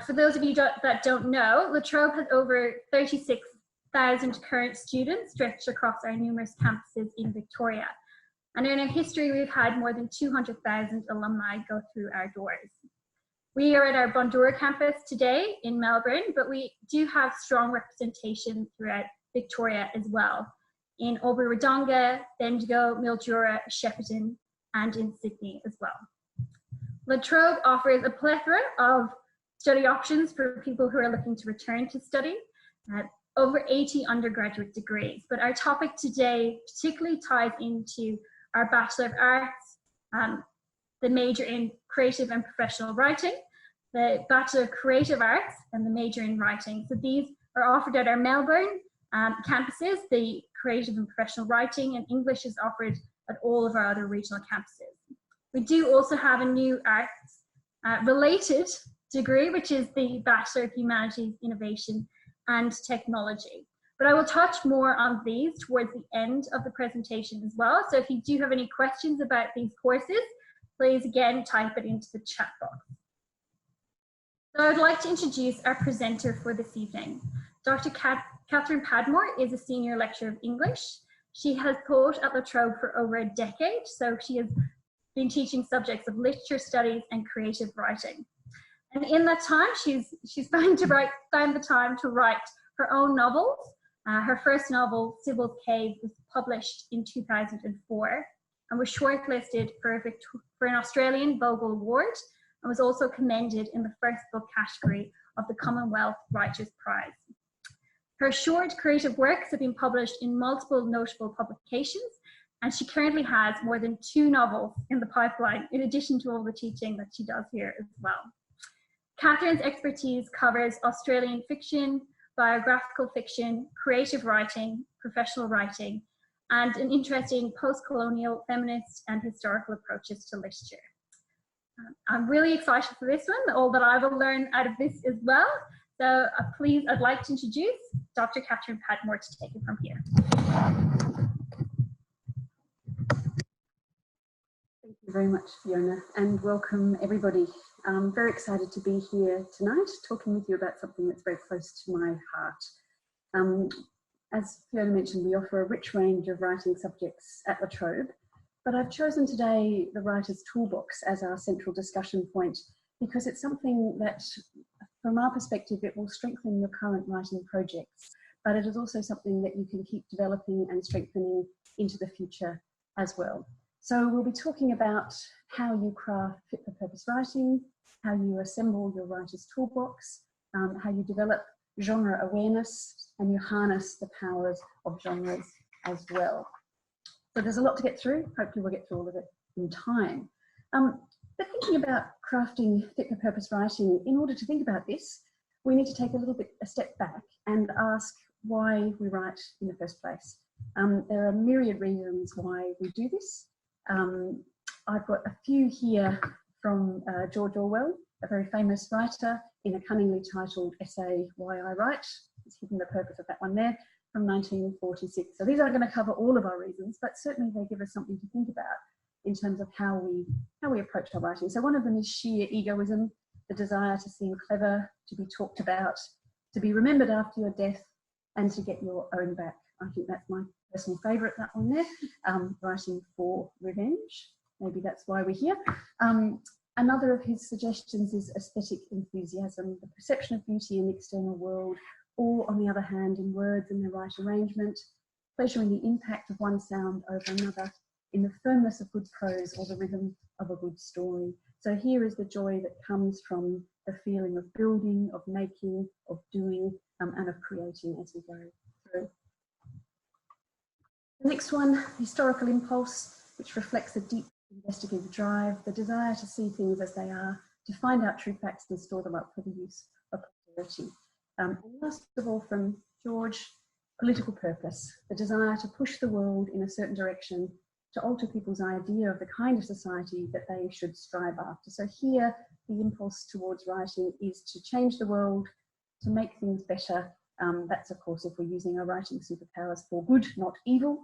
For those of you that don't know, La Trobe has over 36,000 current students stretched across our numerous campuses in Victoria. And in our history, we've had more than 200,000 alumni go through our doors. We are at our Bundoora campus today in Melbourne, but we do have strong representation throughout Victoria as well, in Albury-Wodonga, Bendigo, Mildura, Shepparton, and in Sydney as well. La Trobe offers a plethora of study options for people who are looking to return to study, over 80 undergraduate degrees. But our topic today particularly ties into our Bachelor of Arts, the major in Creative and Professional Writing, the Bachelor of Creative Arts, and the major in Writing. So these are offered at our Melbourne campuses. The Creative and Professional Writing and English is offered at all of our other regional campuses. We do also have a new arts related degree, which is the Bachelor of Humanities, Innovation and Technology. But I will touch more on these towards the end of the presentation as well. So if you do have any questions about these courses, please again type it into the chat box. So I would like to introduce our presenter for this evening. Dr. Catherine Padmore is a senior lecturer of English. She has taught at La Trobe for over a decade, so she has been teaching subjects of literature studies and creative writing. And in that time, she's found the time to write her own novels. Her first novel, Sibyl's Cave, was published in 2004 and was shortlisted for an Australian Vogel Award, and was also commended in the first book category of the Commonwealth Writers' Prize. Her short creative works have been published in multiple notable publications, and she currently has more than 2 novels in the pipeline, in addition to all the teaching that she does here as well. Catherine's expertise covers Australian fiction, biographical fiction, creative writing, professional writing, and an interest in post-colonial, feminist, and historical approaches to literature. I'm really excited for this one, all that I will learn out of this as well. So please, I'd like to introduce Dr. Catherine Padmore to take it from here. Thank you very much, Fiona, and welcome everybody. I'm very excited to be here tonight talking with you about something that's very close to my heart. As Fiona mentioned, we offer a rich range of writing subjects at La Trobe, but I've chosen today the Writer's Toolbox as our central discussion point because it's something that, from our perspective, it will strengthen your current writing projects, but it is also something that you can keep developing and strengthening into the future as well. So we'll be talking about how you craft fit-for-purpose writing, how you assemble your writer's toolbox, how you develop genre awareness, and you harness the powers of genres as well. So there's a lot to get through. Hopefully we'll get through all of it in time. But thinking about crafting fit-for-purpose writing, in order to think about this, we need to take a step back and ask why we write in the first place. There are myriad reasons why we do this. I've got a few here from George Orwell, a very famous writer, in a cunningly titled essay, Why I Write. It's hidden the purpose of that one there, from 1946. So these aren't going to cover all of our reasons, but certainly they give us something to think about in terms of how we approach our writing. So one of them is sheer egoism, the desire to seem clever, to be talked about, to be remembered after your death, and to get your own back. I think that's my personal favourite, that one there, writing for revenge. Maybe that's why we're here. Another of his suggestions is aesthetic enthusiasm, the perception of beauty in the external world, or on the other hand, in words and their right arrangement, pleasure in the impact of one sound over another, in the firmness of good prose or the rhythm of a good story. So here is the joy that comes from the feeling of building, of making, of doing, and of creating as we go through. The next one, historical impulse, which reflects a deep investigative drive, the desire to see things as they are, to find out true facts and store them up for the use of posterity. And last of all, from George, political purpose, the desire to push the world in a certain direction, to alter people's idea of the kind of society that they should strive after. So here, the impulse towards writing is to change the world, to make things better. That's, of course, if we're using our writing superpowers for good, not evil.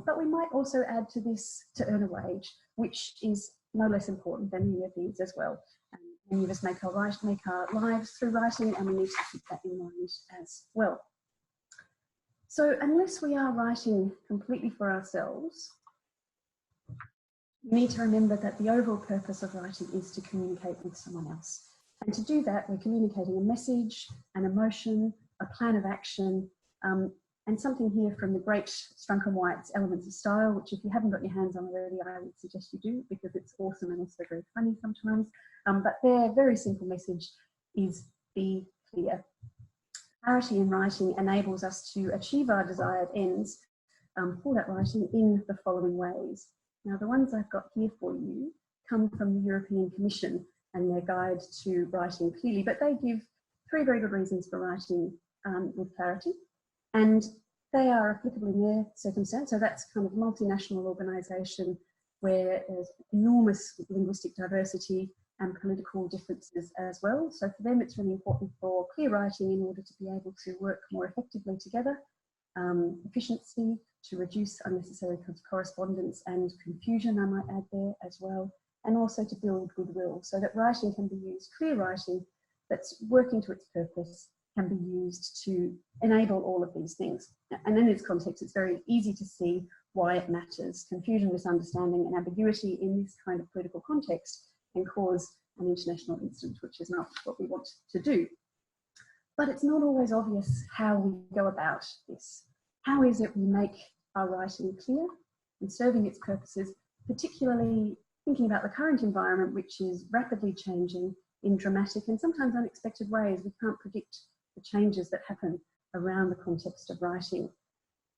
But we might also add to this to earn a wage, which is no less important than any of these as well. Many of us make our lives through writing, and we need to keep that in mind as well. So unless we are writing completely for ourselves, we need to remember that the overall purpose of writing is to communicate with someone else. And to do that, we're communicating a message, an emotion, a plan of action, and something here from the great Strunk and White's Elements of Style, which if you haven't got your hands on already, I would suggest you do, because it's awesome and also very funny sometimes. But their very simple message is be clear. Clarity in writing enables us to achieve our desired ends for that writing in the following ways. Now, the ones I've got here for you come from the European Commission and their guide to writing clearly, but they give 3 very good reasons for writing with clarity, and they are applicable in their circumstance. So that's kind of multinational organisation where there's enormous linguistic diversity and political differences as well. So for them, it's really important for clear writing in order to be able to work more effectively together, efficiency, to reduce unnecessary correspondence and confusion, I might add there as well, and also to build goodwill so that writing can be used, clear writing that's working to its purpose can be used to enable all of these things. And in this context, it's very easy to see why it matters. Confusion, misunderstanding and ambiguity in this kind of political context can cause an international incident, which is not what we want to do. But it's not always obvious how we go about this. How is it we make our writing clear and serving its purposes, particularly thinking about the current environment, which is rapidly changing in dramatic and sometimes unexpected ways. We can't predict the changes that happen around the context of writing.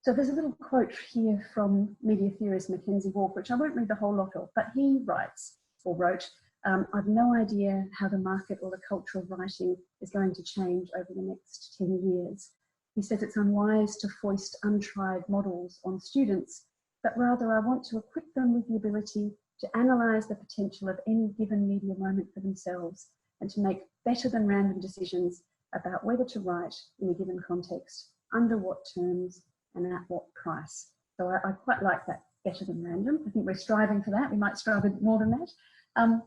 So there's a little quote here from media theorist Mackenzie Walker, which I won't read the whole lot of, but he writes, or wrote, I've no idea how the market or the culture of writing is going to change over the next 10 years. He says it's unwise to foist untried models on students, but rather I want to equip them with the ability to analyse the potential of any given media moment for themselves and to make better than random decisions about whether to write in a given context, under what terms and at what price. So I quite like that, better than random. I think we're striving for that. We might strive a bit more than that.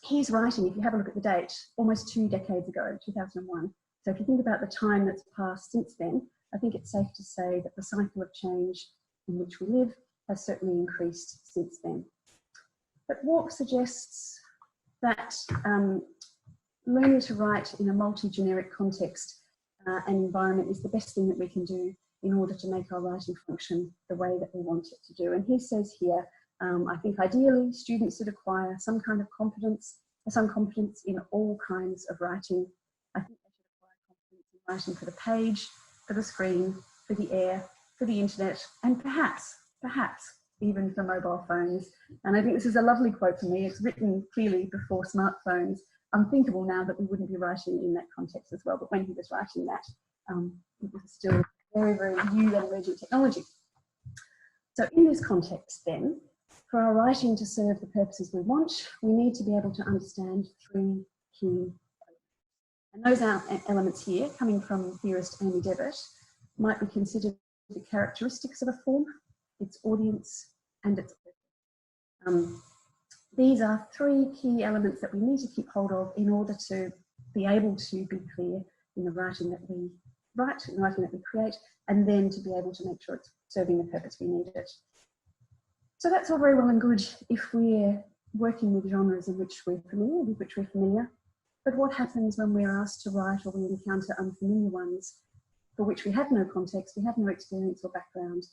He's writing, if you have a look at the date, almost 2 decades ago, 2001. So if you think about the time that's passed since then, I think it's safe to say that the cycle of change in which we live has certainly increased since then. But Walk suggests that learning to write in a multi-generic context and environment is the best thing that we can do in order to make our writing function the way that we want it to do. And he says here, I think ideally students should acquire some kind of competence in all kinds of writing. I think they should acquire competence in writing for the page, for the screen, for the air, for the internet, and perhaps even for mobile phones. And I think this is a lovely quote for me. It's written clearly before smartphones. Unthinkable now that we wouldn't be writing in that context as well. But when he was writing that, it was still very, very new and emerging technology. So in this context then, for our writing to serve the purposes we want, we need to be able to understand 3 key elements. And those elements here, coming from theorist Amy Devitt, might be considered the characteristics of a form, its audience, and its purpose. These are 3 key elements that we need to keep hold of in order to be able to be clear in the writing that we write, in the writing that we create, and then to be able to make sure it's serving the purpose we need it. So that's all very well and good if we're working with genres in which we're familiar, but what happens when we're asked to write or we encounter unfamiliar ones for which we have no context, we have no experience or background?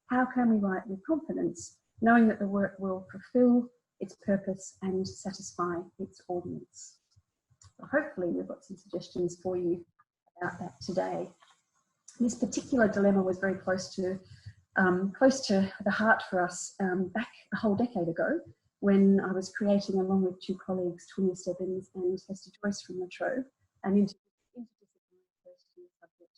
How can we write with confidence, knowing that the work will fulfill its purpose and satisfy its audience? So hopefully we've got some suggestions for you about that today. This particular dilemma was very close to the heart for us back a whole decade ago when I was creating, along with 2 colleagues, Twinia Stebbins and Hester Joyce from the Trobe, an interdisciplinary first-year subject.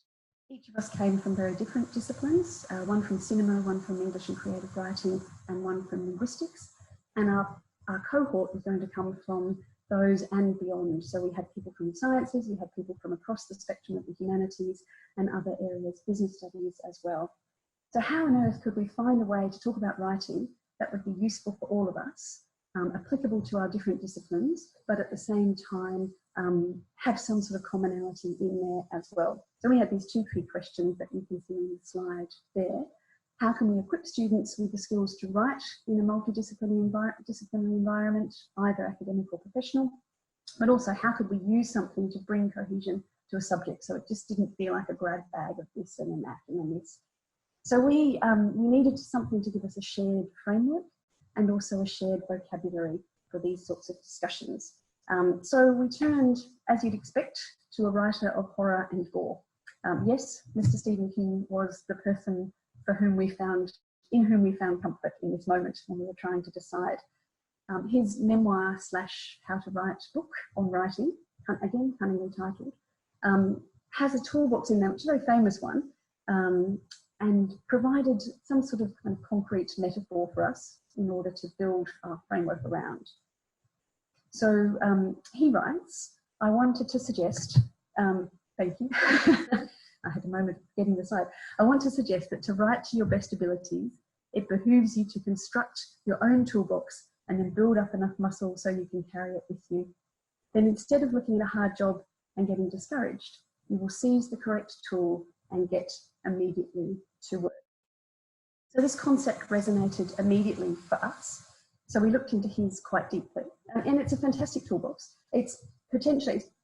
Each of us came from very different disciplines, one from cinema, one from English and creative writing, and one from linguistics. And our cohort was going to come from those and beyond. So we had people from the sciences, we had people from across the spectrum of the humanities and other areas, business studies as well. So how on earth could we find a way to talk about writing that would be useful for all of us, applicable to our different disciplines, but at the same time have some sort of commonality in there as well. So we had these two key questions that you can see on the slide there. How can we equip students with the skills to write in a multidisciplinary environment, either academic or professional? But also, how could we use something to bring cohesion to a subject so it just didn't feel like a grab bag of this and then that and then this. So we needed something to give us a shared framework and also a shared vocabulary for these sorts of discussions. So we turned, as you'd expect, to a writer of horror and gore. Yes, Mr. Stephen King was the person in whom we found comfort in this moment when we were trying to decide. His memoir / how to write book on writing, again cunningly titled, has a toolbox in there, which is a very famous one, and provided some sort of kind of concrete metaphor for us in order to build our framework around. So he writes, I wanted to suggest, thank you, I had a moment of getting the slide. I want to suggest that to write to your best abilities, it behooves you to construct your own toolbox and then build up enough muscle so you can carry it with you. Then instead of looking at a hard job and getting discouraged, you will seize the correct tool and get immediately to work. So this concept resonated immediately for us. So we looked into his quite deeply, and it's a fantastic toolbox. It's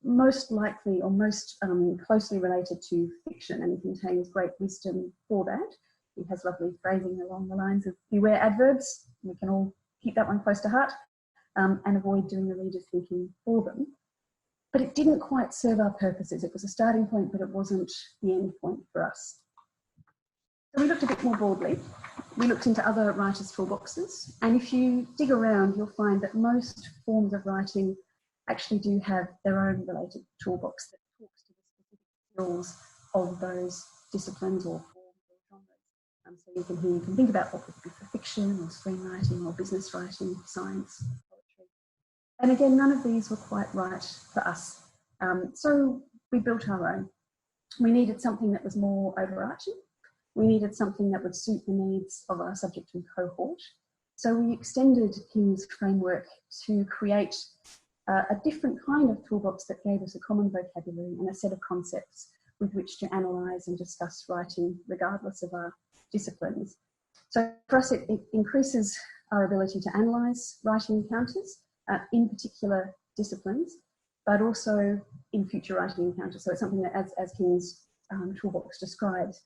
most likely or most closely related to fiction, and contains great wisdom for that. He has lovely phrasing along the lines of beware adverbs. We can all keep that one close to heart and avoid doing the reader's thinking for them. But it didn't quite serve our purposes. It was a starting point, but it wasn't the end point for us. So we looked a bit more broadly. We looked into other writers' toolboxes, and if you dig around, you'll find that most forms of writing actually do have their own related toolbox that talks to the specific skills of those disciplines or forms or genres. So you can think about what would be for fiction or screenwriting or business writing, science, poetry. And again, none of these were quite right for us. So we built our own. We needed something that was more overarching. We needed something that would suit the needs of our subject and cohort. So we extended King's framework to create a different kind of toolbox that gave us a common vocabulary and a set of concepts with which to analyse and discuss writing regardless of our disciplines. So for us, it increases our ability to analyse writing encounters in particular disciplines, but also in future writing encounters. So it's something that, as King's toolbox describes,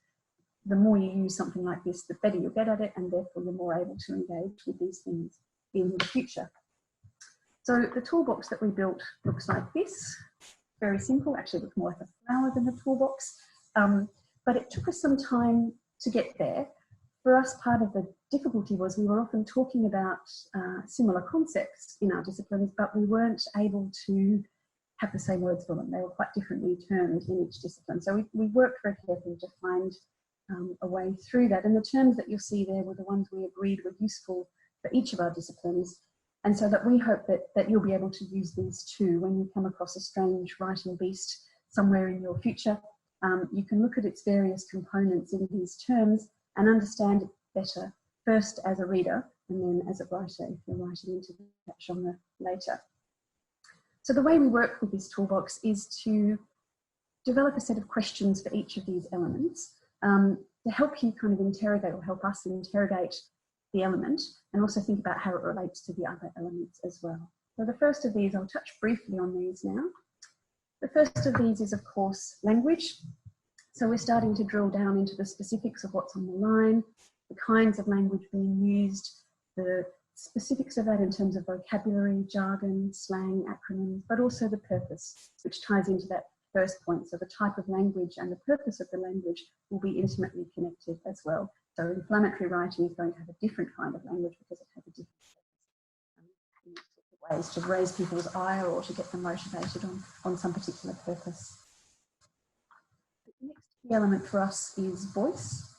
the more you use something like this, the better you'll get at it, and therefore you're more able to engage with these things in the future. So the toolbox that we built looks like this. Very simple, actually looks more like a flower than a toolbox, but it took us some time to get there. For us, part of the difficulty was we were often talking about similar concepts in our disciplines, but we weren't able to have the same words for them. They were quite differently termed in each discipline. So we worked very carefully to find a way through that. And the terms that you'll see there were the ones we agreed were useful for each of our disciplines. And so that we hope that you'll be able to use these too when you come across a strange writing beast somewhere in your future. You can look at its various components in these terms and understand it better, first as a reader and then as a writer if you're writing into that genre later. So the way we work with this toolbox is to develop a set of questions for each of these elements to help you kind of interrogate, or help us interrogate the element, and also think about how it relates to the other elements as well. So the first of these, I'll touch briefly on these now. The first of these is, of course, language. So we're starting to drill down into the specifics of what's on the line, the kinds of language being used, the specifics of that in terms of vocabulary, jargon, slang, acronyms, but also the purpose, which ties into that first point. So the type of language and the purpose of the language will be intimately connected as well. So inflammatory writing is going to have a different kind of language because it has a different ways to raise people's ire or to get them motivated on some particular purpose. The next key element for us is voice.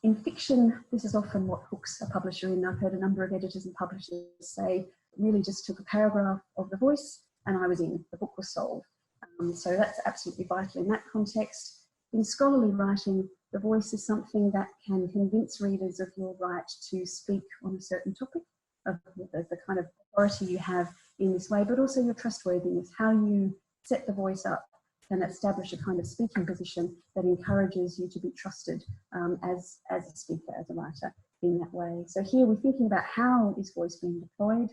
In fiction, this is often what hooks a publisher in. I've heard a number of editors and publishers say, really just took a paragraph of the voice and I was in, the book was sold. So that's absolutely vital in that context. In scholarly writing, the voice is something that can convince readers of your right to speak on a certain topic the kind of authority you have in this way, but also your trustworthiness, how you set the voice up and establish a kind of speaking position that encourages you to be trusted as a speaker, as a writer in that way. So here we're thinking about how is voice being deployed,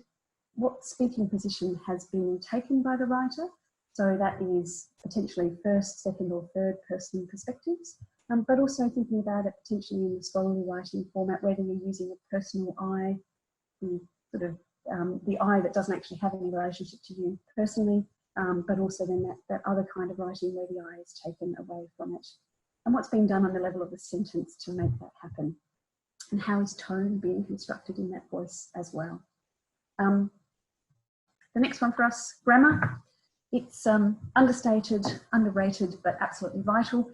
what speaking position has been taken by the writer. So that is potentially first, second or third person perspectives, but also thinking about it potentially in the scholarly writing format, whether you're using a personal I, the sort of the I that doesn't actually have any relationship to you personally, but also then that other kind of writing where the I is taken away from it. And what's being done on the level of the sentence to make that happen. And how is tone being constructed in that voice as well. The next one for us, grammar. It's understated, underrated, but absolutely vital.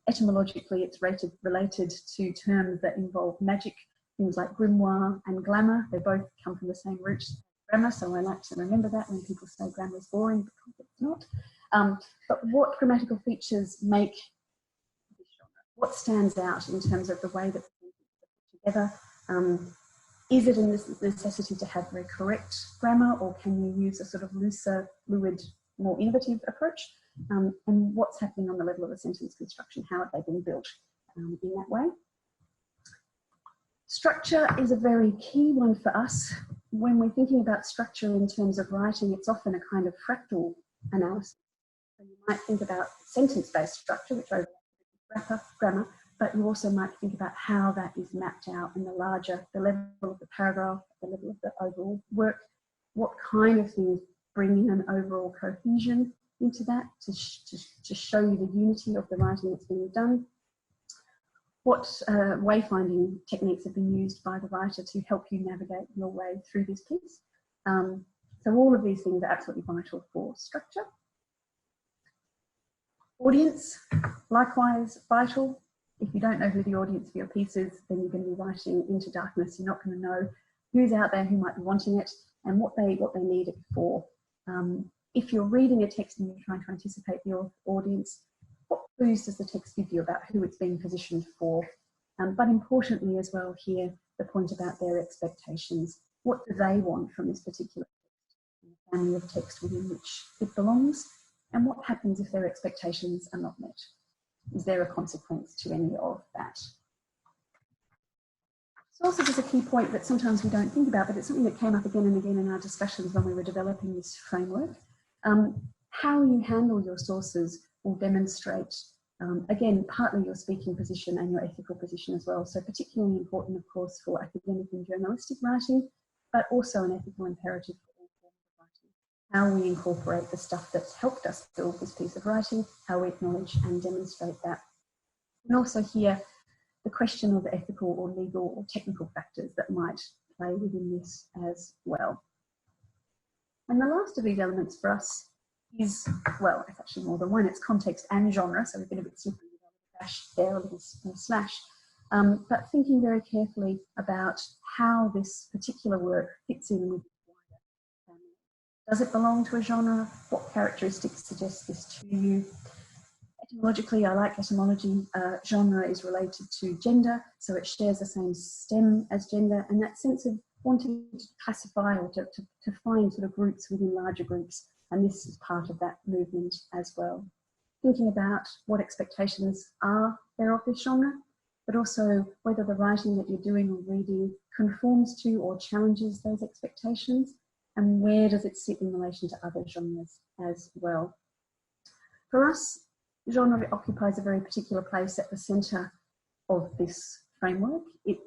Etymologically, it's related to terms that involve magic, things like grimoire and glamour. They both come from the same root, grammar, so I like to remember that when people say grammar is boring, because it's not. But what grammatical features make this genre? What stands out in terms of the way that they're put together? Is it a necessity to have very correct grammar, or can you use a sort of looser, fluid, more innovative approach? And what's happening on the level of the sentence construction? How have they been built in that way? Structure is a very key one for us. When we're thinking about structure in terms of writing, it's often a kind of fractal analysis. So you might think about sentence-based structure, which overlaps with grammar, but you also might think about how that is mapped out in the level of the paragraph, the level of the overall work, what kind of things bring in an overall cohesion into that to show you the unity of the writing that's being done. What wayfinding techniques have been used by the writer to help you navigate your way through this piece. So all of these things are absolutely vital for structure. Audience, likewise vital. If you don't know who the audience for your piece is, then you're going to be writing into darkness. You're not going to know who's out there who might be wanting it and what they need it for. If you're reading a text and you're trying to anticipate your audience, what clues does the text give you about who it's being positioned for? But importantly as well here, the point about their expectations. What do they want from this particular text, and the family of text within which it belongs? And what happens if their expectations are not met? Is there a consequence to any of that? Sources is a key point that sometimes we don't think about, but it's something that came up again and again in our discussions when we were developing this framework. How you handle your sources will demonstrate, again, partly your speaking position and your ethical position as well. So particularly important, of course, for academic and journalistic writing, but also an ethical imperative for all forms of writing. How we incorporate the stuff that's helped us build this piece of writing, how we acknowledge and demonstrate that. And also here, the question of ethical or legal or technical factors that might play within this as well. And the last of these elements for us is, well, it's actually more than one, it's context and genre, so we've been a bit slippery with a dash there, a little slash, but thinking very carefully about how this particular work fits in with the wider family. Does it belong to a genre? What characteristics suggest this to you? Etymologically, I like etymology. Genre is related to gender, so it shares the same stem as gender, and that sense of wanting to classify or to find sort of groups within larger groups, and this is part of that movement as well. Thinking about what expectations are there of this genre, but also whether the writing that you're doing or reading conforms to or challenges those expectations, and where does it sit in relation to other genres as well. For us, genre occupies a very particular place at the centre of this framework. It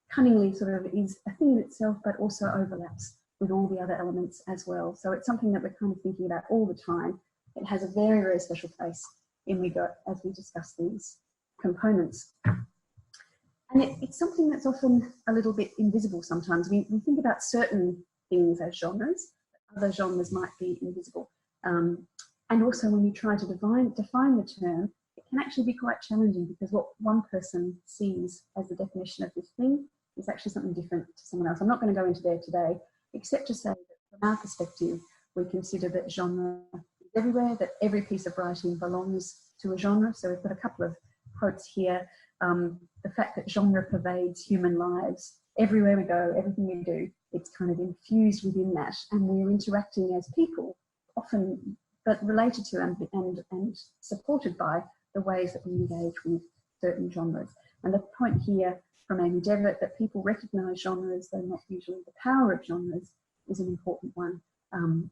cunningly sort of is a thing in itself, but also overlaps with all the other elements as well. So it's something that we're kind of thinking about all the time. It has a very, very special place in WIGO as we discuss these components. And it's something that's often a little bit invisible sometimes. We think about certain things as genres, but other genres might be invisible. And also when you try to define the term, it can actually be quite challenging, because what one person sees as the definition of this thing is actually something different to someone else. I'm not going to go into there today, except to say that from our perspective, we consider that genre is everywhere, that every piece of writing belongs to a genre. So we've got a couple of quotes here. The fact that genre pervades human lives. Everywhere we go, everything we do, it's kind of infused within that, and we're interacting as people, often, but related to and supported by the ways that we engage with certain genres. And the point here from Amy Devitt, that people recognise genres, though not usually the power of genres, is an important one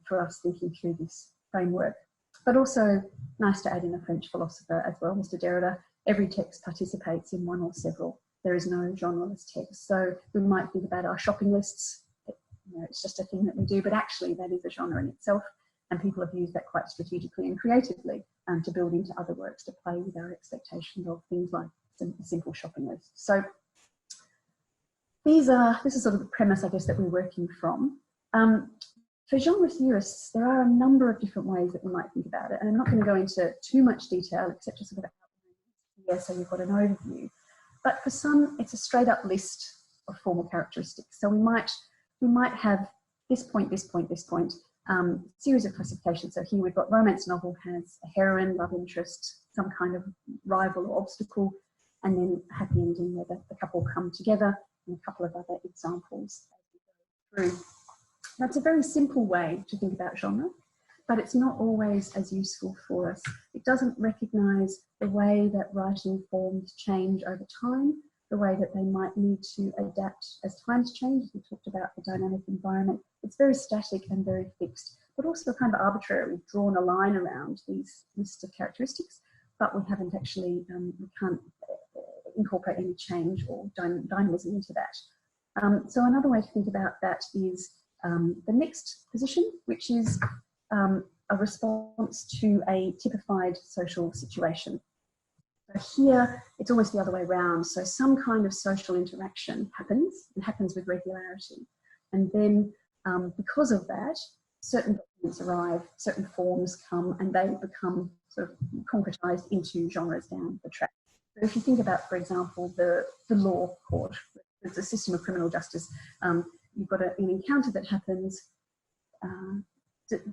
for us thinking through this framework. But also nice to add in a French philosopher as well, Mr. Derrida. Every text participates in one or several. There is no genreless text. So we might think about our shopping lists. It's just a thing that we do, but actually that is a genre in itself. And people have used that quite strategically and creatively to build into other works, to play with our expectations of things like a simple shopping list. So this is sort of the premise, I guess, that we're working from. For genre theorists, there are a number of different ways that we might think about it, and I'm not going to go into too much detail except to sort of outline here so you've got an overview. But for some, it's a straight up list of formal characteristics. So we might have this point, this point, this point, series of classifications. So here we've got romance novel has a heroine, love interest, some kind of rival or obstacle, and then a happy ending where the couple come together, and a couple of other examples as we go through. That's a very simple way to think about genre, but it's not always as useful for us. It doesn't recognise the way that writing forms change over time, the way that they might need to adapt as times change. We talked about the dynamic environment. It's very static and very fixed, but also kind of arbitrarily drawn a line around these lists of characteristics, but we haven't actually, we can't incorporate any change or dynamism into that. So another way to think about that is the next position, which is a response to a typified social situation. So here, it's almost the other way around. So some kind of social interaction happens, and happens with regularity. And then because of that, certain documents arrive, certain forms come, and they become sort of concretised into genres down the track. So if you think about, for example, the law court, the system of criminal justice, you've got an encounter that happens,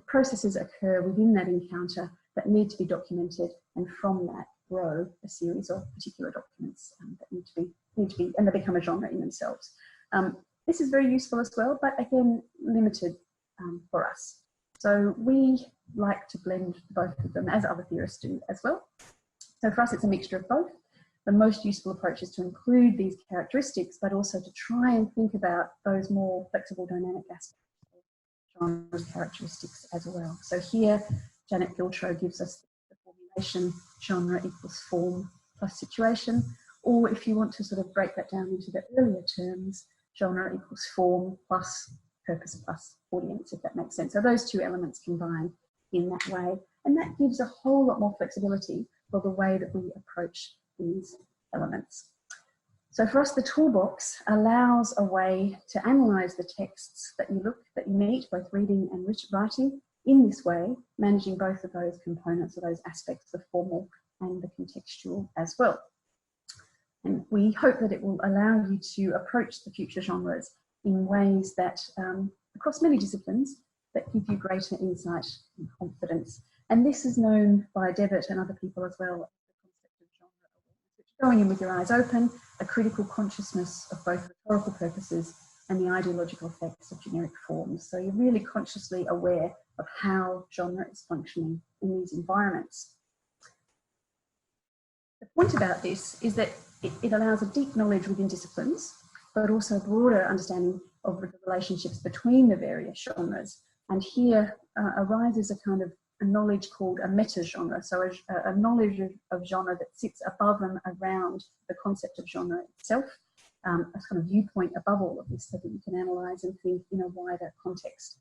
processes occur within that encounter that need to be documented, and from that grow a series of particular documents that need to be, and they become a genre in themselves. This is very useful as well, but again, limited for us. So we like to blend both of them, as other theorists do as well. So for us, it's a mixture of both. The most useful approach is to include these characteristics, but also to try and think about those more flexible dynamic aspects of genre characteristics as well. So here, Janet Giltro gives us the formulation genre equals form plus situation, or if you want to sort of break that down into the earlier terms, genre equals form plus purpose plus audience, if that makes sense. So those two elements combine in that way, and that gives a whole lot more flexibility for the way that we approach these elements. So for us, the toolbox allows a way to analyse the texts that you meet, both reading and writing, in this way, managing both of those components or those aspects, the formal and the contextual as well. And we hope that it will allow you to approach the future genres in ways that, across many disciplines, that give you greater insight and confidence. And this is known by Devitt and other people as well, going in with your eyes open, a critical consciousness of both rhetorical purposes and the ideological effects of generic forms. So you're really consciously aware of how genre is functioning in these environments. The point about this is that it allows a deep knowledge within disciplines, but also a broader understanding of the relationships between the various genres. And here arises a kind of a knowledge called a meta-genre, so a knowledge of genre that sits above and around the concept of genre itself, a kind of viewpoint above all of this so that you can analyse and think in a wider context.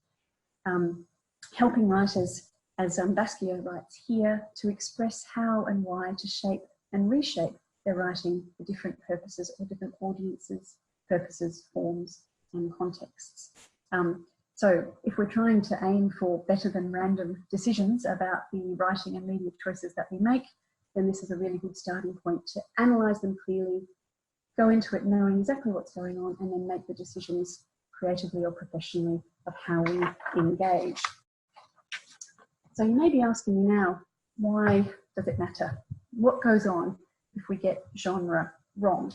Helping writers, as Basquiat writes here, to express how and why to shape and reshape their writing for different purposes or different audiences, purposes, forms and contexts. So if we're trying to aim for better than random decisions about the writing and media choices that we make, then this is a really good starting point to analyse them clearly, go into it knowing exactly what's going on, and then make the decisions creatively or professionally of how we engage. So you may be asking me now, why does it matter? What goes on if we get genre wrong?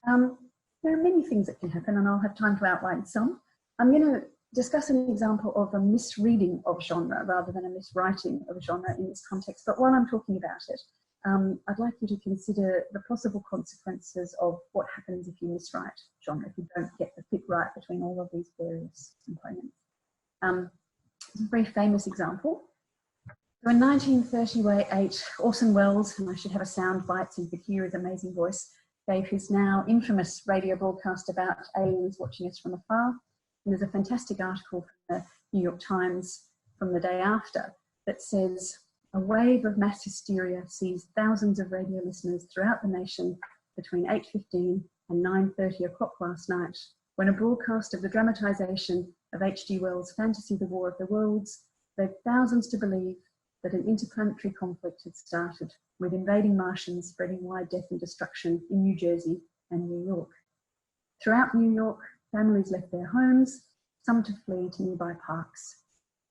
There are many things that can happen, and I'll have time to outline some. I'm going to discuss an example of a misreading of genre rather than a miswriting of genre in this context. But while I'm talking about it, I'd like you to consider the possible consequences of what happens if you miswrite genre, if you don't get the fit right between all of these various components. It's a very famous example. So in 1938, Orson Welles, and I should have a sound bite so you could hear his amazing voice, gave his now infamous radio broadcast about aliens watching us from afar. And there's a fantastic article from the New York Times from the day after that says, a wave of mass hysteria seized thousands of radio listeners throughout the nation between 8:15 and 9:30 o'clock last night, when a broadcast of the dramatisation of H.G. Wells' fantasy The War of the Worlds led thousands to believe that an interplanetary conflict had started, with invading Martians spreading wide death and destruction in New Jersey and New York. Throughout New York, families left their homes, some to flee to nearby parks.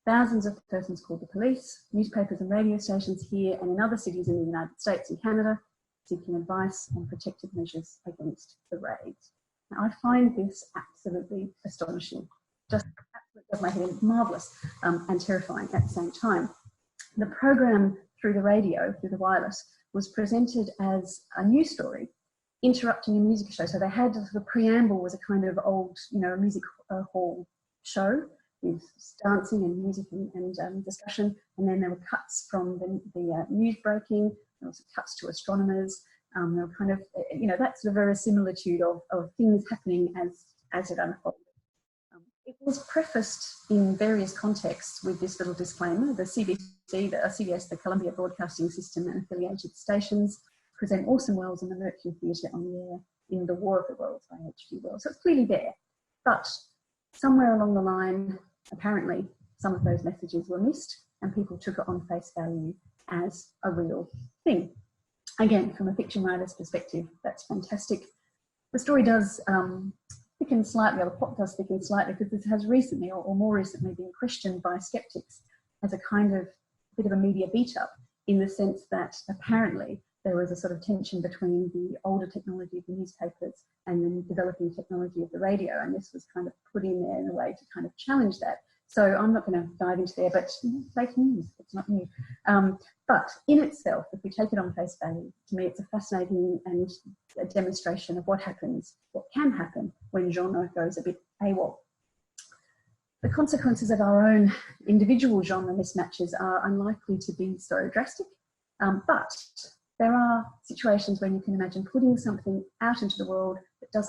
Thousands of persons called the police, newspapers and radio stations here and in other cities in the United States and Canada, seeking advice on protective measures against the raids. Now, I find this absolutely astonishing. Just absolutely does make it marvellous and terrifying at the same time. The program through the radio, through the wireless, was presented as a news story, interrupting a music show. So they had the preamble was a kind of old, a music hall show with dancing and music and discussion, and then there were cuts from the news breaking. There was cuts to astronomers. There were kind of, that sort of verisimilitude of things happening as it unfolded. It was prefaced in various contexts with this little disclaimer. The CBS, the Columbia Broadcasting System and affiliated stations present Orson Welles and the Mercury Theatre on the air in The War of the Worlds by H.G. Wells. So it's clearly there. But somewhere along the line, apparently, some of those messages were missed and people took it on face value as a real thing. Again, from a fiction writer's perspective, that's fantastic. The story does thicken slightly, or the plot does thicken slightly, because this has recently, or more recently, been questioned by skeptics as a kind of bit of a media beat-up, in the sense that apparently there was a sort of tension between the older technology of the newspapers and the developing technology of the radio, and this was kind of put in there in a way to kind of challenge that. So I'm not going to dive into there, but fake news, it's not new. But in itself, if we take it on face value, to me it's a fascinating and a demonstration of what happens, what can happen when genre goes a bit AWOL. The consequences of our own individual genre mismatches are unlikely to be so drastic, but there are situations when you can imagine putting something out into the world that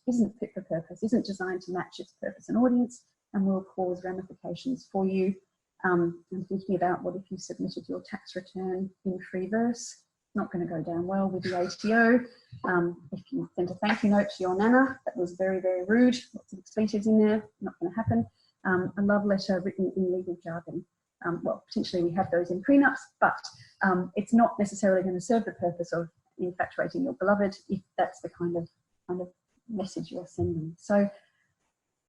isn't fit for purpose, isn't designed to match its purpose and audience, and will cause ramifications for you. I'm thinking about what if you submitted your tax return in free verse, not going to go down well with the ATO. If you sent a thank you note to your nana, that was very, very rude, lots of expletives in there, not going to happen. A love letter written in legal jargon. Well, potentially we have those in prenups, but it's not necessarily going to serve the purpose of infatuating your beloved if that's the kind of message you're sending. So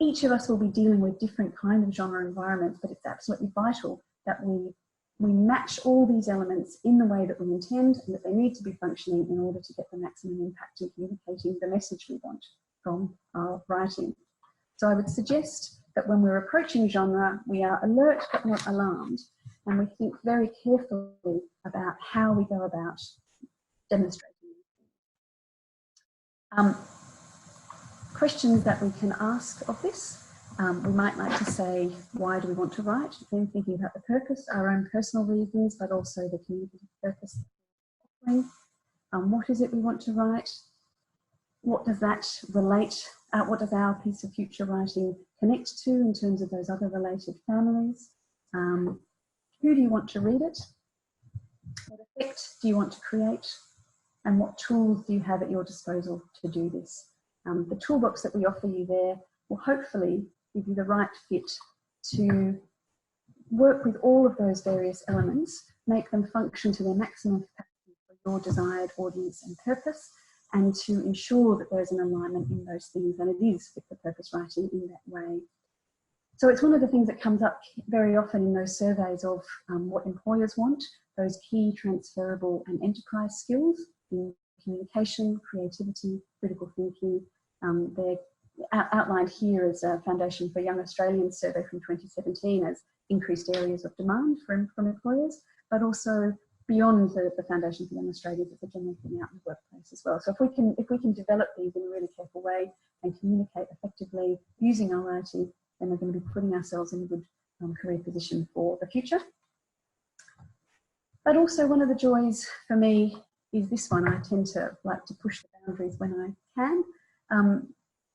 each of us will be dealing with different kind of genre environments, but it's absolutely vital that we match all these elements in the way that we intend and that they need to be functioning in order to get the maximum impact in communicating the message we want from our writing. So I would suggest that when we're approaching genre, we are alert but not alarmed, and we think very carefully about how we go about demonstrating. Questions that we can ask of this. We might like to say, why do we want to write? Then thinking about the purpose, our own personal reasons, but also the community purpose. What is it we want to write? What does that relate? What does our piece of future writing connect to in terms of those other related families? Who do you want to read it? What effect do you want to create? And what tools do you have at your disposal to do this? The toolbox that we offer you there will hopefully give you the right fit to work with all of those various elements, make them function to their maximum capacity for your desired audience and purpose, and to ensure that there's an alignment in those things, and it is fit for purpose writing in that way. So it's one of the things that comes up very often in those surveys of what employers want, those key transferable and enterprise skills in communication, creativity, critical thinking. They're outlined here as a Foundation for Young Australians survey from 2017 as increased areas of demand from employers, but also beyond the Foundation for Young Australians, it's a general thing out in the workplace as well. So if we can develop these in a really careful way and communicate effectively using our writing, then we're going to be putting ourselves in a good career position for the future. But also one of the joys for me is this one. I tend to like to push the boundaries when I can.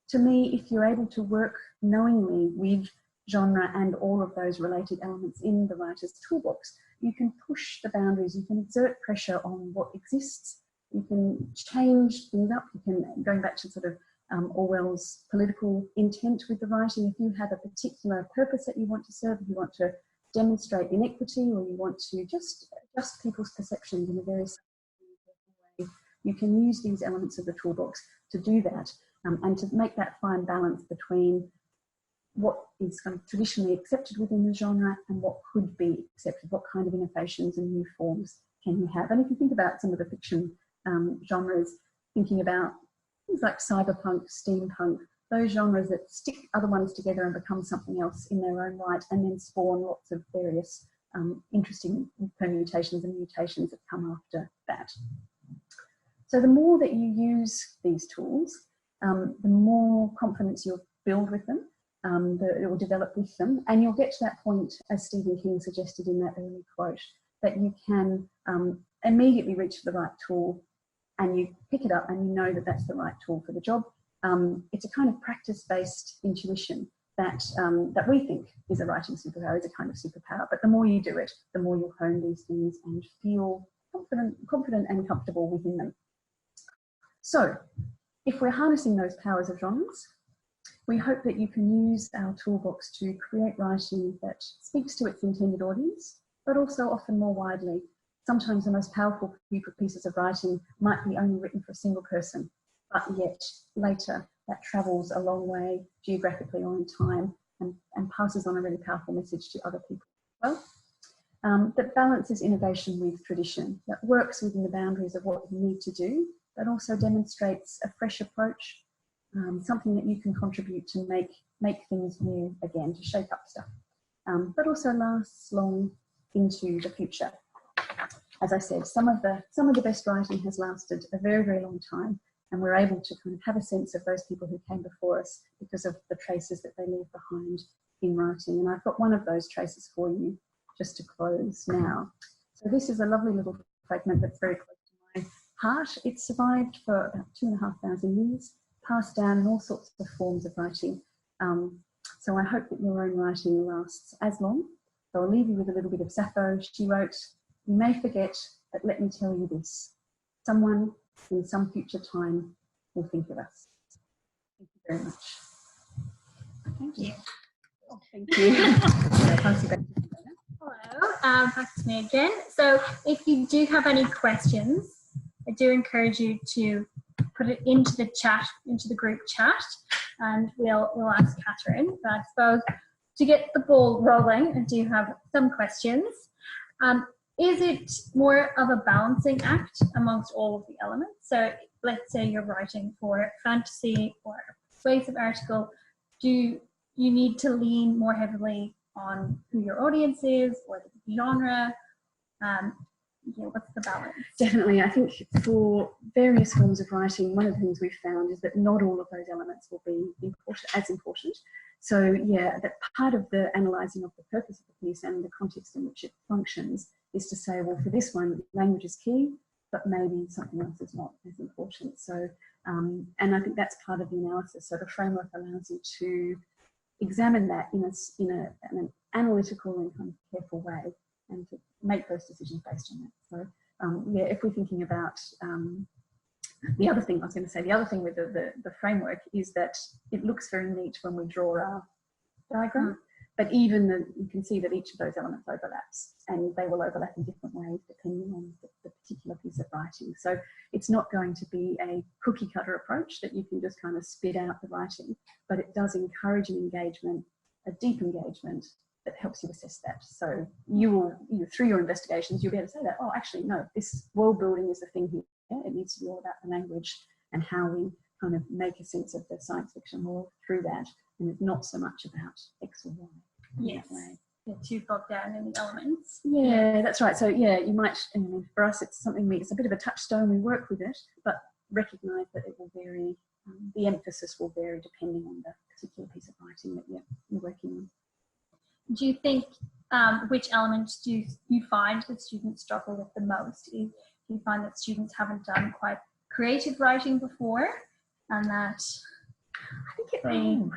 To me, if you're able to work knowingly with genre and all of those related elements in the writer's toolbox, you can push the boundaries, you can exert pressure on what exists, you can change things up, you can, going back to sort of Orwell's political intent with the writing, if you have a particular purpose that you want to serve, if you want to demonstrate inequity, or you want to just adjust people's perceptions in a very way, you can use these elements of the toolbox to do that, and to make that fine balance between what is kind of traditionally accepted within the genre and what could be accepted, what kind of innovations and new forms can you have. And if you think about some of the fiction genres, thinking about things like cyberpunk, steampunk, those genres that stick other ones together and become something else in their own right, and then spawn lots of various interesting permutations and mutations that come after that. So the more that you use these tools, the more confidence you'll build with them, it will develop with them, and you'll get to that point, as Stephen King suggested in that early quote, that you can immediately reach for the right tool, and you pick it up and you know that that's the right tool for the job. It's a kind of practice-based intuition that that we think is a writing superpower, is a kind of superpower. But the more you do it, the more you'll hone these things and feel confident and comfortable within them. So, if we're harnessing those powers of genres, we hope that you can use our toolbox to create writing that speaks to its intended audience, but also often more widely. Sometimes the most powerful pieces of writing might be only written for a single person, but yet later that travels a long way geographically or in time and passes on a really powerful message to other people as well. That balances innovation with tradition, that works within the boundaries of what you need to do, but also demonstrates a fresh approach, something that you can contribute to make things new again, to shake up stuff, but also lasts long into the future. As I said, some of the best writing has lasted a very, very long time, and we're able to kind of have a sense of those people who came before us because of the traces that they leave behind in writing. And I've got one of those traces for you just to close now. So this is a lovely little fragment that's very close to my heart. It's survived for about 2,500 years, passed down in all sorts of forms of writing. So I hope that your own writing lasts as long. So I'll leave you with a little bit of Sappho. She wrote, "You may forget, but let me tell you this. Someone in some future time will think of us." Thank you very much. Thank you. Oh, thank you. Hello, back to me again. So if you do have any questions, I do encourage you to put it into the chat, into the group chat, and we'll ask Catherine. But I suppose to get the ball rolling, I do have some questions. Is it more of a balancing act amongst all of the elements? So let's say you're writing for fantasy or a persuasive article. Do you need to lean more heavily on who your audience is or the genre? What's the balance? Definitely. I think for various forms of writing, one of the things we've found is that not all of those elements will be as important. So yeah, that part of the analysing of the purpose of the piece and the context in which it functions is to say, well, for this one, language is key, but maybe something else is not as important. So, and I think that's part of the analysis. So the framework allows you to examine that in an analytical and kind of careful way, and to make those decisions based on that. So yeah, if we're thinking about the other thing with the framework is that it looks very neat when we draw our diagram, but even you can see that each of those elements overlaps, and they will overlap in different ways depending on the particular piece of writing. So it's not going to be a cookie cutter approach that you can just kind of spit out the writing, but it does encourage an engagement, a deep engagement that helps you assess that. So through your investigations, you'll be able to say that, oh, actually, no, this world building is the thing here. It needs to be all about the language and how we kind of make a sense of the science fiction more through that, and it's not so much about X or Y. Yes. They're too bogged down in the elements. Yeah, that's right. So yeah, you might, for us, it's something it's a bit of a touchstone. We work with it, but recognise that it will vary. The emphasis will vary depending on the particular piece of writing that you're working on. Do you think which elements do you find that students struggle with the most? Do you find that students haven't done quite creative writing before, and that I think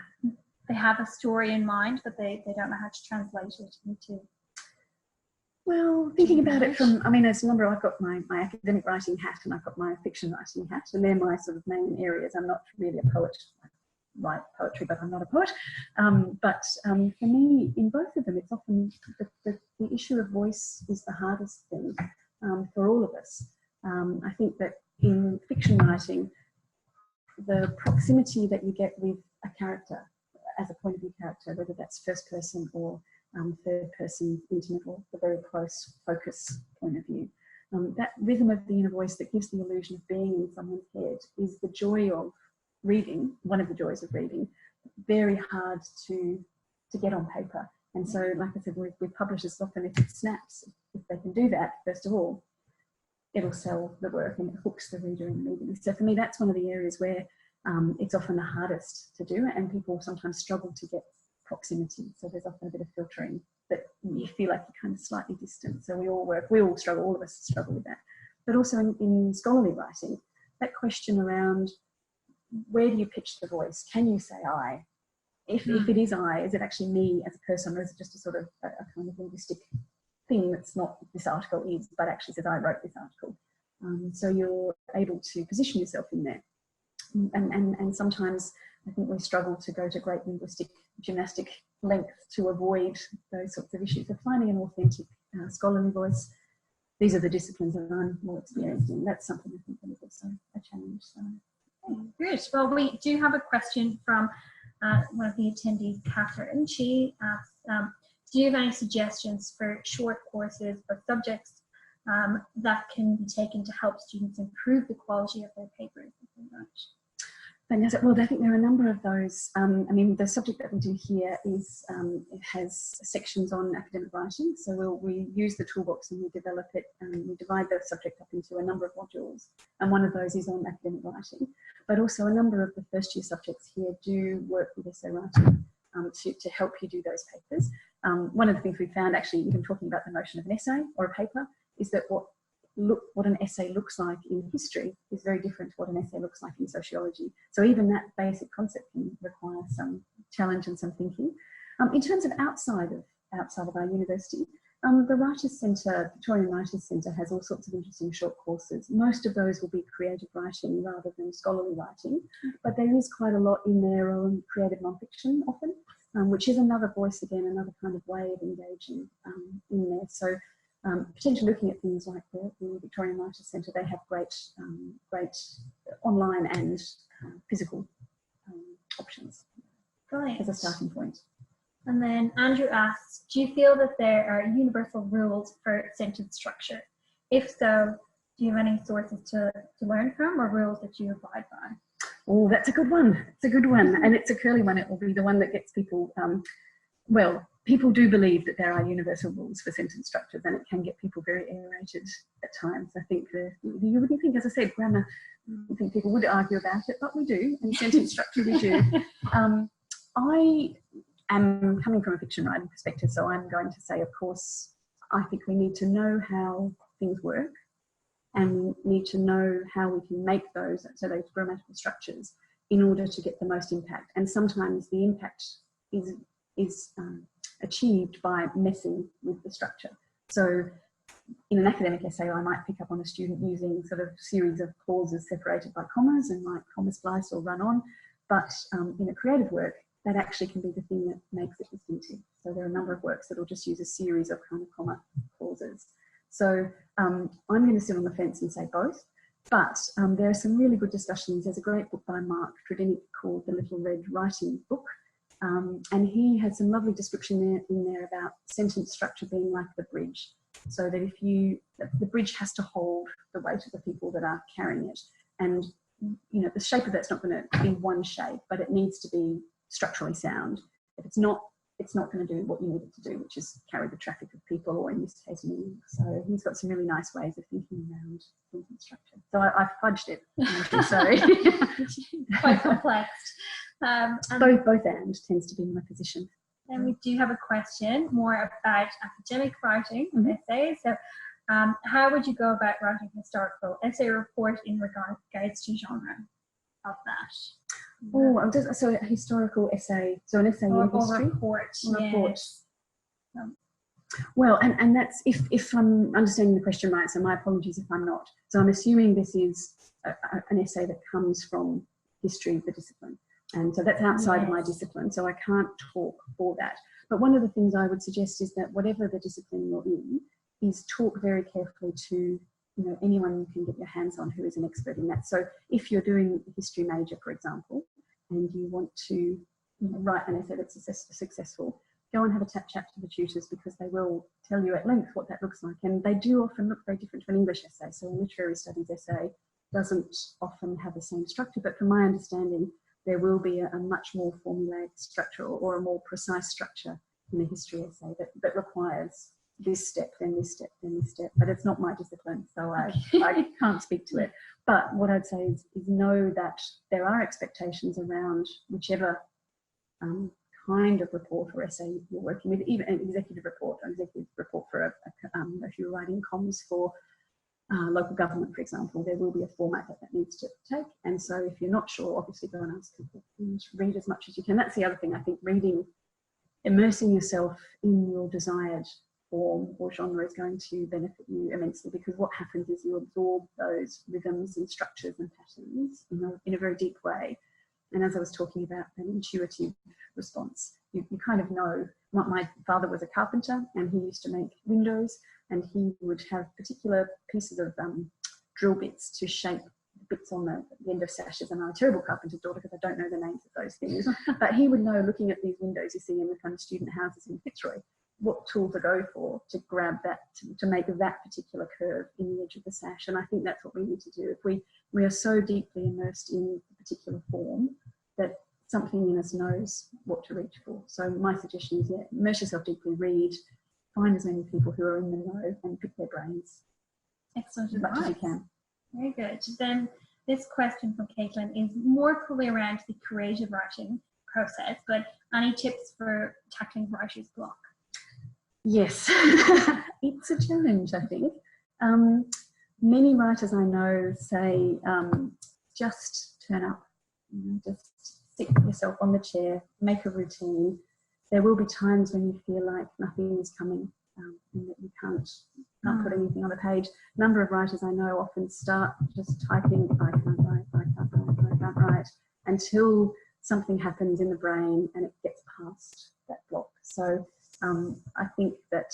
they have a story in mind, but they don't know how to translate it into? Well, thinking about it from, there's a number. I've got my academic writing hat and I've got my fiction writing hat, and they're my sort of main areas. I'm not really a poet. I write poetry, but I'm not a poet. For me, in both of them, it's often the issue of voice is the hardest thing for all of us. I think that in fiction writing, the proximity that you get with a character as a point of view character, whether that's first person or third person, intimate, or the very close focus point of view, that rhythm of the inner voice that gives the illusion of being in someone's head is the joy of reading, one of the joys of reading, very hard to get on paper. And so, like I said, with publishers, often if it snaps, if they can do that, first of all, it'll sell the work and it hooks the reader immediately. So for me, that's one of the areas where it's often the hardest to do, and people sometimes struggle to get proximity. So there's often a bit of filtering that you feel like you're kind of slightly distant. So we all struggle, all of us struggle with that. But also in scholarly writing, that question around where do you pitch the voice? Can you say I? If it is I, is it actually me as a person, or is it just a sort of a kind of linguistic thing that's not this article is, but actually says I wrote this article? So you're able to position yourself in there. And sometimes I think we struggle to go to great linguistic gymnastic lengths to avoid those sorts of issues. So finding an authentic scholarly voice, these are the disciplines that I'm more experienced in. That's something I think that is also a challenge. So. Good. Well, we do have a question from one of the attendees, Catherine. She asks, do you have any suggestions for short courses or subjects that can be taken to help students improve the quality of their papers? Fantastic. Well, I think there are a number of those. The subject that we do here is, it has sections on academic writing. So we use the toolbox and we develop it, and we divide the subject up into a number of modules. And one of those is on academic writing. But also a number of the first year subjects here do work with essay writing to help you do those papers. One of the things we found, actually, even talking about the notion of an essay or a paper, is that what an essay looks like in history is very different to what an essay looks like in sociology. So even that basic concept can require some challenge and some thinking. In terms of outside of our university, the Writers' Centre, Victorian Writers' Centre, has all sorts of interesting short courses. Most of those will be creative writing rather than scholarly writing, but there is quite a lot in there on creative non-fiction often, which is another voice again, another kind of way of engaging in there. So potentially looking at things like the Victorian Writers' Centre, they have great online and physical options. Brilliant. As a starting point. And then Andrew asks, do you feel that there are universal rules for sentence structure? If so, do you have any sources to learn from, or rules that you abide by? Oh, that's a good one. It's a good one. And it's a curly one. It will be the one that gets people, people do believe that there are universal rules for sentence structures, and it can get people very aerated at times. I think you wouldn't think, as I said, grammar, I think people would argue about it, but we do, and sentence structure we do. I am coming from a fiction writing perspective, so I'm going to say, of course, I think we need to know how things work, and we need to know how we can make those grammatical structures in order to get the most impact. And sometimes the impact is achieved by messing with the structure. So in an academic essay, I might pick up on a student using sort of series of clauses separated by commas and might comma splice or run on. But in a creative work, that actually can be the thing that makes it distinctive. So there are a number of works that will just use a series of kind of comma clauses. So I'm going to sit on the fence and say both. But there are some really good discussions. There's a great book by Mark Tredinnick called The Little Red Writing Book. And he has some lovely description in there about sentence structure being like the bridge. So that the bridge has to hold the weight of the people that are carrying it. And you know, the shape of it's not going to be one shape, but it needs to be structurally sound. If it's not going to do what you need it to do, which is carry the traffic of people, or in this case, me. So he's got some really nice ways of thinking around thinking structure. So I fudged it. Sorry. Quite complex. Both and tends to be my position. And we do have a question more about academic writing of essays. So how would you go about writing a historical essay report in regards to genre of that? Oh, so a historical essay, so an essay in history? Report, yes. Well, and that's, if I'm understanding the question right, so my apologies if I'm not. So I'm assuming this is an essay that comes from history, the discipline. And so that's outside of my discipline, so I can't talk for that. But one of the things I would suggest is that whatever the discipline you're in, is talk very carefully to, you know, anyone you can get your hands on who is an expert in that. So if you're doing a history major, for example, and you want to, you know, write an essay that's successful, go and have a chat to the tutors, because they will tell you at length what that looks like. And they do often look very different to an English essay. So a literary studies essay doesn't often have the same structure, but from my understanding, there will be a much more formulaic structure, or a more precise structure in a history essay that requires this step, then this step, then this step. But it's not my discipline, so I can't speak to it. But what I'd say is know that there are expectations around whichever kind of report or essay you're working with, even an executive report for if you're writing comms for local government, for example, there will be a format that needs to take. And so if you're not sure, obviously go and ask people, and read as much as you can. That's the other thing, I think, reading, immersing yourself in your desired form or genre is going to benefit you immensely, because what happens is you absorb those rhythms and structures and patterns, you know, in a very deep way. And as I was talking about an intuitive response, you kind of know. My father was a carpenter, and he used to make windows, and he would have particular pieces of drill bits to shape bits on the end of sashes. And I'm a terrible carpenter's daughter because I don't know the names of those things. But he would know, looking at these windows you see in the kind of student houses in Fitzroy, what tool to go for to grab that, to make that particular curve in the edge of the sash. And I think that's what we need to do. If we are so deeply immersed in a particular form that something in us knows what to reach for. So my suggestion is, immerse yourself deeply, read, find as many people who are in the know, and pick their brains. Excellent as much as you can. Very good. Then this question from Caitlin is more probably around the creative writing process, but any tips for tackling writer's block? Yes, it's a challenge, I think. Many writers I know say, just turn up, just sit yourself on the chair, make a routine. There will be times when you feel like nothing is coming, and that you can't put anything on the page. A number of writers I know often start just typing, I can't write, until something happens in the brain and it gets past that block. So I think that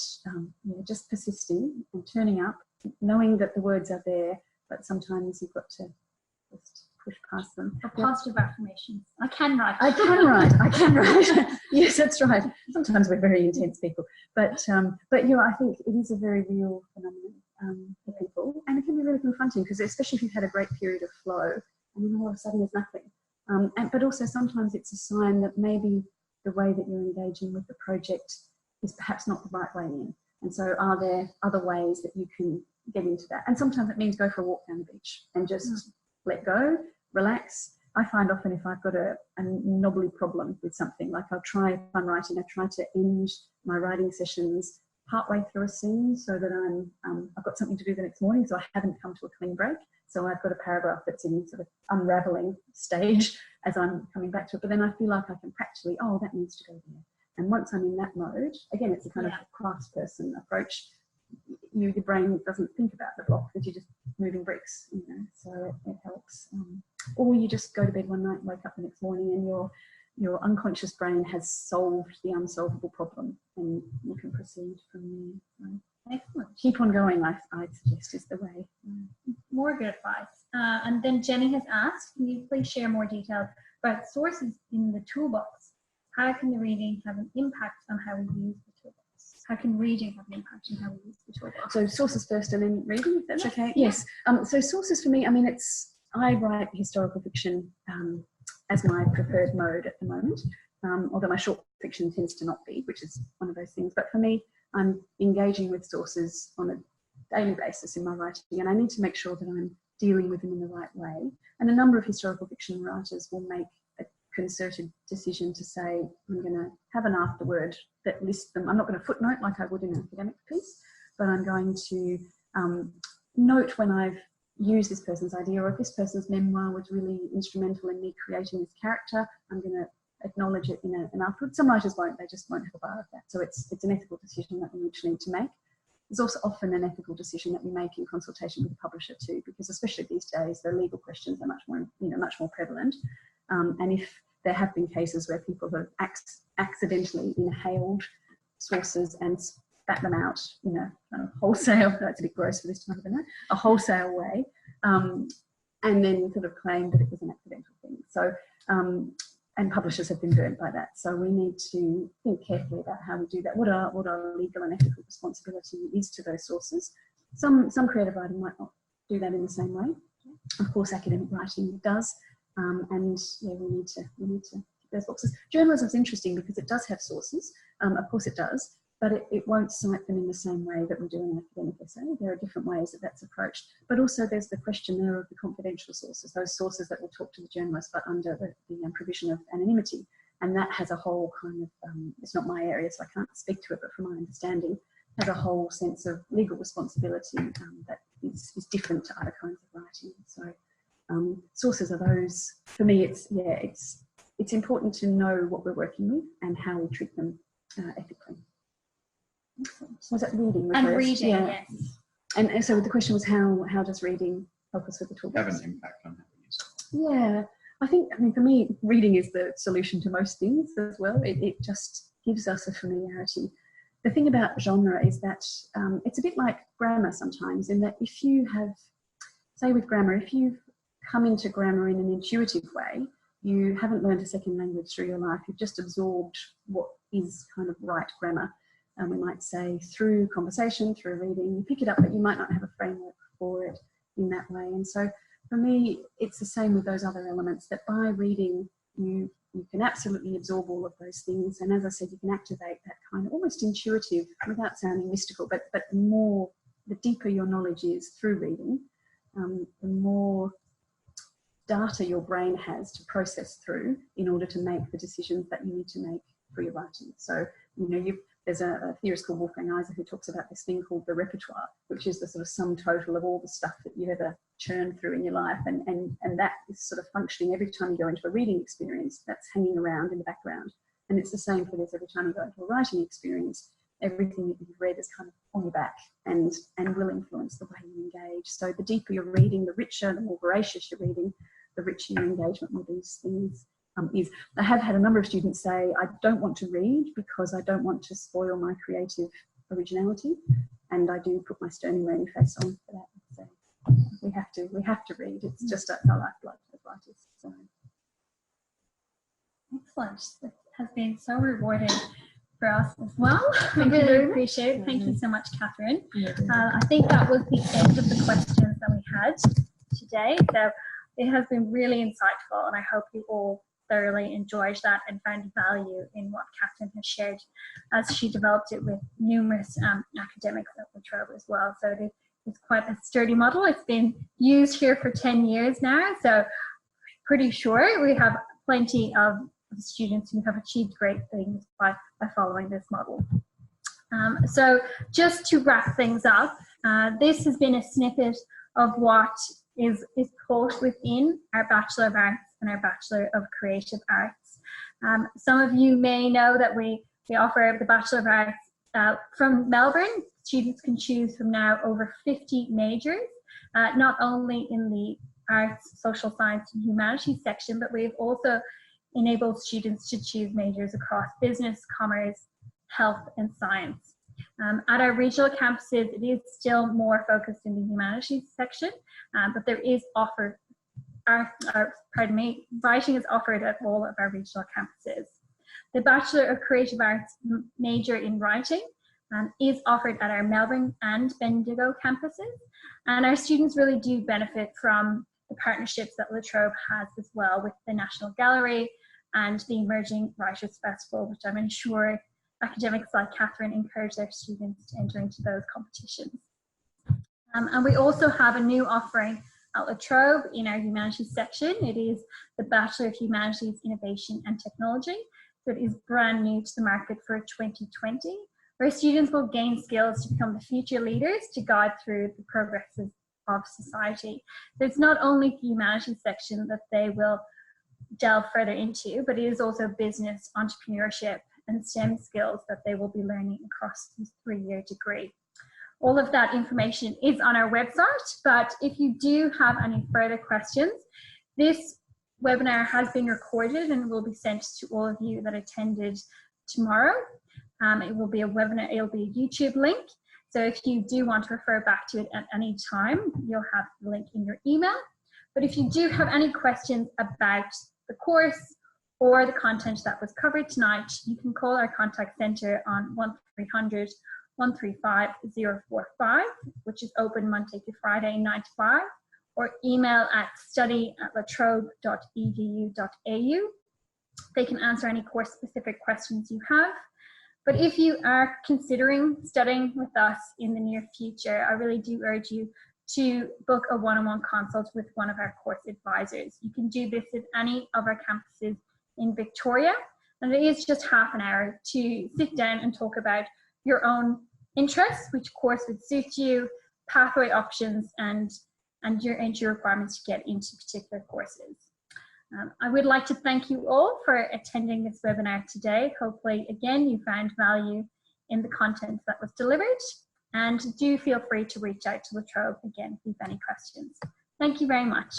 just persisting and turning up, knowing that the words are there, but sometimes you've got to just push past them. Positive affirmations. I can write. Yes, that's right. Sometimes we're very intense people, but I think it is a very real phenomenon for people, and it can be really confronting, because especially if you've had a great period of flow, and then all of a sudden there's nothing. But also sometimes it's a sign that maybe the way that you're engaging with the project is perhaps not the right way in. And so are there other ways that you can get into that? And sometimes it means go for a walk down the beach and just let go, relax. I find often if I've got a knobbly problem with something, like if I'm writing, I try to end my writing sessions partway through a scene, so that I've got something to do the next morning, so I haven't come to a clean break. So I've got a paragraph that's in sort of unraveling stage as I'm coming back to it. But then I feel like I can practically, that needs to go there. And once I'm in that mode, again, it's a kind of craftsperson approach. Your brain doesn't think about the block, because you're just moving bricks, so it helps. Or you just go to bed one night and wake up the next morning, and your unconscious brain has solved the unsolvable problem, and you can proceed from there. Excellent. Keep on going, I suggest, is the way. More good advice. And then Jenny has asked, can you please share more details about sources in the toolbox? How can the reading have an impact on how we use the toolbox? How can reading have an impact on how we use the toolbox? So sources first and then reading, if that's okay? Yes. So sources for me, it's I write historical fiction as my preferred mode at the moment, although my short fiction tends to not be, which is one of those things. But for me, I'm engaging with sources on a daily basis in my writing, and I need to make sure that I'm dealing with them in the right way. And a number of historical fiction writers will make a concerted decision to say, I'm going to have an afterword that lists them. I'm not going to footnote like I would in an academic piece, but I'm going to note when I've used this person's idea, or if this person's memoir was really instrumental in me creating this character, I'm going to acknowledge it in an afterward. Some writers won't, they just won't have a bar of that. So it's an ethical decision that we each need to make. There's also often an ethical decision that we make in consultation with the publisher too, because especially these days, the legal questions are much more prevalent. And if there have been cases where people have accidentally inhaled sources and spat them out, kind of wholesale, that's a bit gross for this time of the night, a wholesale way, and then sort of claimed that it was an accidental thing. So, and publishers have been burnt by that. So we need to think carefully about how we do that, what our legal and ethical responsibility is to those sources. Some creative writing might not do that in the same way. Of course, academic writing does, and yeah, we need to tick those boxes. Journalism is interesting because it does have sources, of course it does, but it won't cite them in the same way that we do in an academic essay. There are different ways that that's approached. But also there's the question there of the confidential sources, those sources that will talk to the journalist, but under the provision of anonymity. And that has a whole kind of, it's not my area, so I can't speak to it, but from my understanding, has a whole sense of legal responsibility that is different to other kinds of writing. So sources are those, for me, it's important to know what we're working with and how we treat them ethically. Was that reading? And reading, yeah. Yes. And so the question was, how does reading help us with the toolbox? Have an impact on how we use it. Yeah, I mean, for me, reading is the solution to most things as well. It just gives us a familiarity. The thing about genre is that it's a bit like grammar sometimes, in that if you have, say with grammar, if you've come into grammar in an intuitive way, you haven't learned a second language through your life, you've just absorbed what is kind of right grammar. And we might say through conversation, through reading, you pick it up, but you might not have a framework for it in that way. And so for me, it's the same with those other elements, that by reading, you can absolutely absorb all of those things. And as I said, you can activate that kind of almost intuitive, without sounding mystical, but the deeper your knowledge is through reading, the more data your brain has to process through in order to make the decisions that you need to make for your writing. So, there's a theorist called Wolfgang Iser who talks about this thing called the repertoire, which is the sort of sum total of all the stuff that you've ever churned through in your life. And that is sort of functioning every time you go into a reading experience, that's hanging around in the background. And it's the same for this every time you go into a writing experience. Everything that you've read is kind of on your back and will influence the way you engage. So the deeper you're reading, the richer, the more voracious you're reading, the richer your engagement with these things is. I have had a number of students say, I don't want to read because I don't want to spoil my creative originality, and I do put my stony rainy face on for that. So we have to read. It's just our lifeblood as writers. So. Excellent. It has been so rewarding for us as well. I really appreciate it. Thank you so much, Catherine. I think that was the end of the questions that we had today. So it has been really insightful, and I hope you all thoroughly enjoyed that and found value in what Catherine has shared as she developed it with numerous academics at the Trobe as well. So it's quite a sturdy model. It's been used here for 10 years now, so pretty sure we have plenty of students who have achieved great things by following this model. So just to wrap things up, this has been a snippet of what is taught within our Bachelor of Arts and our Bachelor of Creative Arts. Some of you may know that we offer the Bachelor of Arts from Melbourne. Students can choose from now over 50 majors, not only in the arts, social science and humanities section, but we've also enabled students to choose majors across business, commerce, health and science. At our regional campuses, it is still more focused in the humanities section, but there is offered, writing is offered at all of our regional campuses. The Bachelor of Creative Arts major in writing is offered at our Melbourne and Bendigo campuses, and our students really do benefit from the partnerships that La Trobe has as well with the National Gallery and the Emerging Writers Festival, which I'm sure academics like Catherine encourage their students to enter into those competitions. And we also have a new offering at La Trobe in our humanities section. It is the Bachelor of Humanities, Innovation and Technology. So it is brand new to the market for 2020, where students will gain skills to become the future leaders to guide through the progresses of society. So it's not only the humanities section that they will delve further into, but it is also business, entrepreneurship, and STEM skills that they will be learning across this 3-year degree. All of that information is on our website, but if you do have any further questions, this webinar has been recorded and will be sent to all of you that attended tomorrow. It will be a webinar, it will be a YouTube link. So if you do want to refer back to it at any time, you'll have the link in your email. But if you do have any questions about the course or the content that was covered tonight, you can call our contact centre on 1300 135 045, which is open Monday to Friday 9 to 5, or email at study@latrobe.edu.au. They can answer any course specific questions you have. But if you are considering studying with us in the near future, I really do urge you to book a one-on-one consult with one of our course advisors. You can do this at any of our campuses in Victoria, and it is just half an hour to sit down and talk about your own interests, which course would suit you, pathway options, and your entry requirements to get into particular courses. I would like to thank you all for attending this webinar today. Hopefully, again, you found value in the content that was delivered, and do feel free to reach out to La Trobe again if you have any questions. Thank you very much.